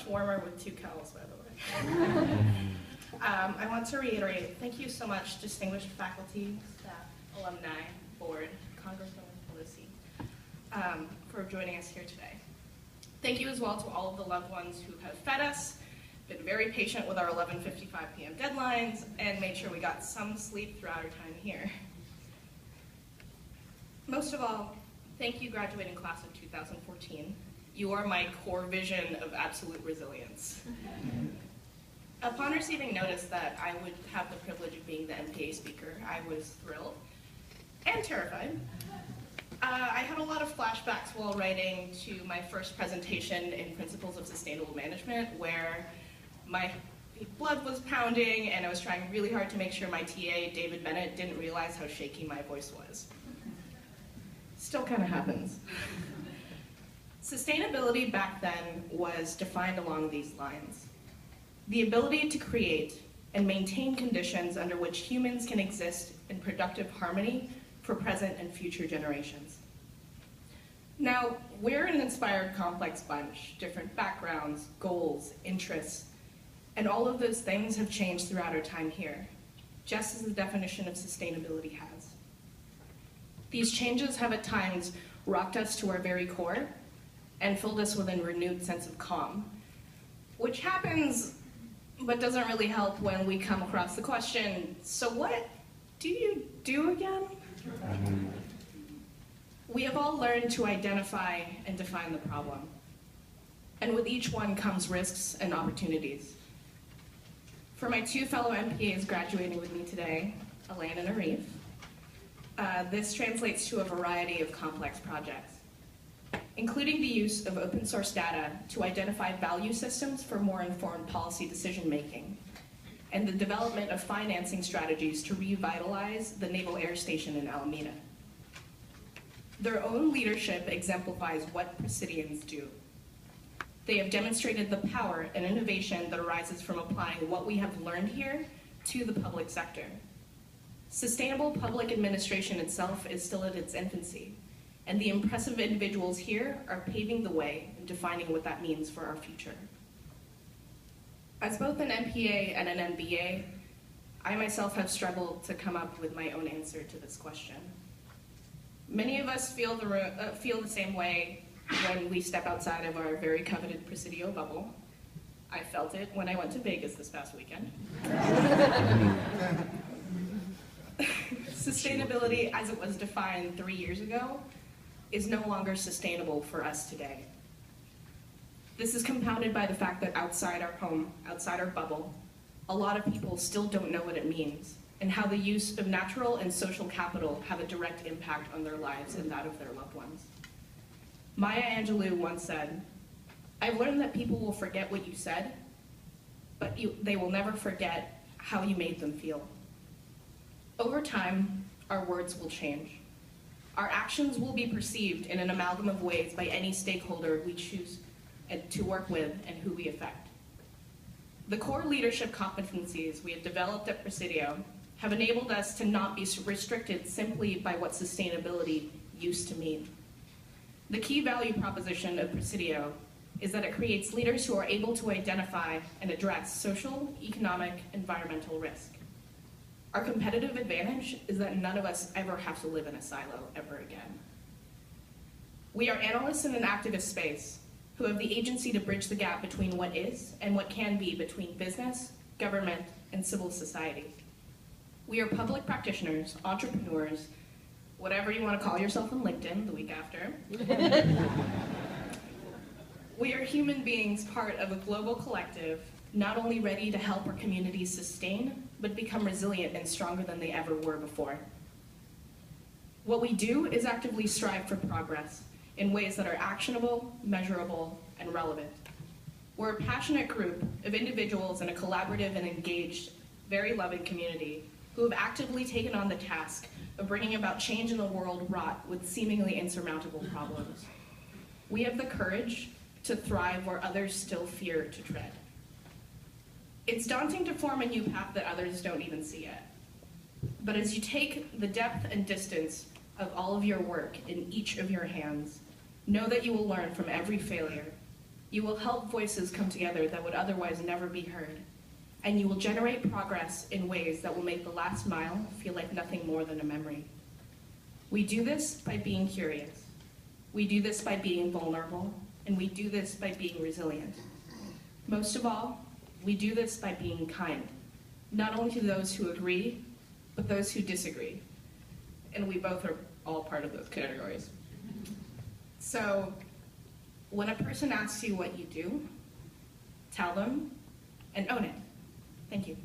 much warmer with 2 kettles, by the way. I want to reiterate, thank you so much, distinguished faculty, staff, alumni, board, Congresswoman Pelosi, for joining us here today. Thank you as well to all of the loved ones who have fed us, been very patient with our 11:55 p.m. deadlines, and made sure we got some sleep throughout our time here. Most of all, thank you, graduating class of 2014. You are my core vision of absolute resilience. Upon receiving notice that I would have the privilege of being the MPA speaker, I was thrilled and terrified. I had a lot of flashbacks while writing to my first presentation in Principles of Sustainable Management, where my blood was pounding and I was trying really hard to make sure my TA, David Bennett, didn't realize how shaky my voice was. Still kind of happens. Sustainability back then was defined along these lines: the ability to create and maintain conditions under which humans can exist in productive harmony for present and future generations. Now, we're an inspired, complex bunch, different backgrounds, goals, interests, and all of those things have changed throughout our time here, just as the definition of sustainability has. These changes have at times rocked us to our very core and filled us with a renewed sense of calm, which happens but doesn't really help when we come across the question, so what do you do again? We have all learned to identify and define the problem, and with each one comes risks and opportunities. For my 2 fellow MPAs graduating with me today, Elaine and Arif, this translates to a variety of complex projects, including the use of open source data to identify value systems for more informed policy decision making, and the development of financing strategies to revitalize the Naval Air Station in Alameda. Their own leadership exemplifies what Presidians do. They have demonstrated the power and innovation that arises from applying what we have learned here to the public sector. Sustainable public administration itself is still at its infancy, and the impressive individuals here are paving the way and defining what that means for our future. As both an MPA and an MBA, I myself have struggled to come up with my own answer to this question. Many of us feel the same way when we step outside of our very coveted Presidio bubble. I felt it when I went to Vegas this past weekend. Sustainability, as it was defined 3 years ago, is no longer sustainable for us today. This is compounded by the fact that outside our home, outside our bubble, a lot of people still don't know what it means and how the use of natural and social capital have a direct impact on their lives and that of their loved ones. Maya Angelou once said, "I've learned that people will forget what you said, but they will never forget how you made them feel." Over time, our words will change. Our actions will be perceived in an amalgam of ways by any stakeholder we choose to work with and who we affect. The core leadership competencies we have developed at Presidio have enabled us to not be restricted simply by what sustainability used to mean. The key value proposition of Presidio is that it creates leaders who are able to identify and address social, economic, environmental risk. Our competitive advantage is that none of us ever have to live in a silo ever again. We are analysts in an activist space who have the agency to bridge the gap between what is and what can be between business, government, and civil society. We are public practitioners, entrepreneurs, whatever you want to call yourself on LinkedIn the week after. We are human beings, part of a global collective, not only ready to help our communities sustain, but become resilient and stronger than they ever were before. What we do is actively strive for progress in ways that are actionable, measurable, and relevant. We're a passionate group of individuals in a collaborative and engaged, very loving community who have actively taken on the task of bringing about change in a world wrought with seemingly insurmountable problems. We have the courage to thrive where others still fear to tread. It's daunting to form a new path that others don't even see yet. But as you take the depth and distance of all of your work in each of your hands, know that you will learn from every failure. You will help voices come together that would otherwise never be heard. And you will generate progress in ways that will make the last mile feel like nothing more than a memory. We do this by being curious. We do this by being vulnerable. And we do this by being resilient. Most of all, we do this by being kind, not only to those who agree, but those who disagree. And we both are all part of those categories. So, when a person asks you what you do, tell them and own it. Thank you.